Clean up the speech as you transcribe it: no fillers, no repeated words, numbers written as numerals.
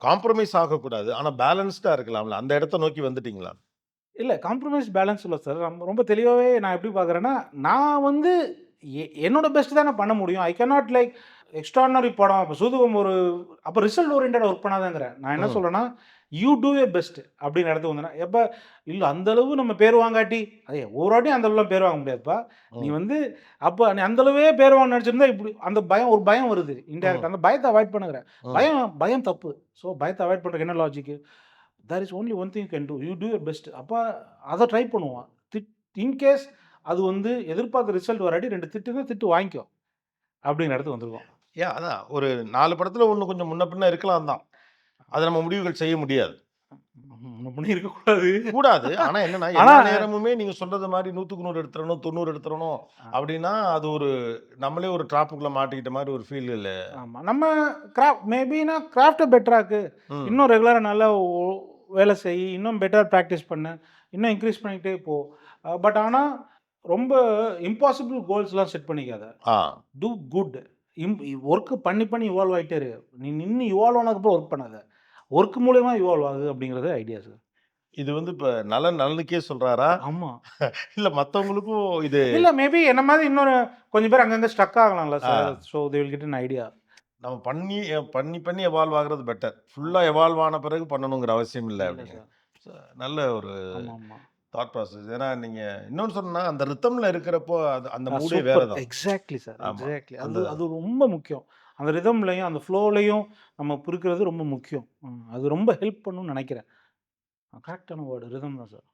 Compromise ஆகக்கூடாது. ஆனா பேலன்ஸ்டா இருக்கலாம்ல. அந்த இடத்த நோக்கி வந்துட்டீங்களா? இல்ல காம்ப்ரமைஸ் பேலன்ஸ் இல்ல சார். ரொம்ப தெளிவாவே நான் எப்படி பார்க்குறேன்னா, நான் வந்து என்னோட பெஸ்ட் தான் நான் பண்ண முடியும். ஐ கேனாட் லைக் எக்ஸ்ட்ரார்டினரி படம். இப்ப சூதுகம் ஒரு அப்ப ரிசல்ட் ஓரியன்டடா ஒர்க் பண்ணாதங்கிறேன். நான் என்ன ம். சொல்றேன்னா, யூ டூ யூர் பெஸ்ட் அப்படின்னு இடத்துக்கு வந்தேன்னா, எப்ப இல்ல அந்த அளவு நம்ம பேர் வாங்காட்டி, ஒவ்வொரு வாட்டியும் அந்த அளவுலாம் பேர் வாங்க முடியாதுப்பா. நீ ம். வந்து அப்ப நீ அந்த அளவே பேர் வாங்கணும்னு நெனச்சிருந்தா, இப்படி அந்த பயம் ஒரு பயம் வருது. ம். இன்டைரக்ட்டா அந்த பயத்த அவாய்ட் பண்ணுங்கிறேன். ம். பயம் பயம் தப்பு. ஸோ பயத்த அவாய்ட் பண்றதுக்கு என்ன logic? There is only one thing you can do. You do your best. அப்ப அத ட்ரை பண்ணுவோம். திட் இன் கேஸ் அது வந்து எதிர்பார்த்த ரிசல்ட் வராட்டி 2 திட்டுனா திட்டு வாங்கிக்கோ. அப்படிங்கிற இடத்துக்கு வந்திருக்கோம். அதான் ஒரு 4 படத்துல ஒண்ணு கொஞ்சம் முன்ன பின்ன இருக்கலாம் தான். அத நம்ம முடிவுகள் செய்ய முடியாது. முன்ன பின்ன இருக்கக்கூடாது. கூடாது. ஆனா என்னன்னா, ஆனா எல்லா நேரமுமே நீங்க சொல்றது மாரி 100க்கு 100 எடுத்துறணும், 90 எடுத்துறணும் அப்டின்னா, அது ஒரு நம்மளே ஒரு ட்ராப்புக்குள்ள மாட்டிக்கிட்ட மாரி ஒரு ஃபீல் இல்ல. ஆமா. நம்ம மேபினா கிராஃப்ட்ட பெட்டராக்கு. ம். இன்னும் ரெகுலரா நல்லா வேலை செய். இன்னும் பெட்டர் பிராக்டிஸ் பண்ணு. இன்னும் இன்கிரீஸ் பண்ணிக்கிட்டே போ. பட் ஆனா ரொம்ப இம்பாசிபிள் கோல்ஸ்லாம் செட் பண்ணிக்காத. ஆ. Do good. இம் வொர்க் பண்ணி பண்ணி இவால்வ் ஆயிட்டே இரு. நீ நின்னு இவால்வ் ஆனதுக்கப்புறம் வொர்க் பண்ணாத. வொர்க் மூலியமா இவால்வ் ஆகு அப்படிங்கிறது ஐடியா சார். இது வந்து இப்ப நலனுக்கே சொல்றாரா? ஆமா. இல்ல மத்தவங்களுக்கும் இது இல்ல மேபி என்ன மாதிரி இன்னொரு கொஞ்சம் பேர் அங்கங்க ஸ்டக் ஆகலாம்ல ஆ sir. So they will get an idea. நம்ம பண்ணி எவால்வ் ஆகுறது பெட்டர். ஃபுல்லா எவால்வ் ஆன பிறகு பண்ணணுங்கிற அவசியம் இல்ல இல்ல அப்டிங்க. சார். ச நல்ல ஒரு ஆமாமா. Thought process. ஏன்னா நீங்க இன்னொன்னு சொன்னா, அந்த ரிதம்ல இருக்கிறப்போ அந்த மூடே வேற சூப்பர். தான். Exactly sir. ஆமா. எக்ஸாக்ட்லி. அந்த அது அது ரொம்ப முக்கியம். அந்த ரிதம்லயும், அந்த ஃப்ளோலயும் நம்ம இருக்கிறது ரொம்ப முக்கியம். அது ரொம்ப ஹெல்ப் பண்ணும்னு நெனைக்கிறேன். கரெக்ட்டான வேர்ட் ரிதம் தான் சார்.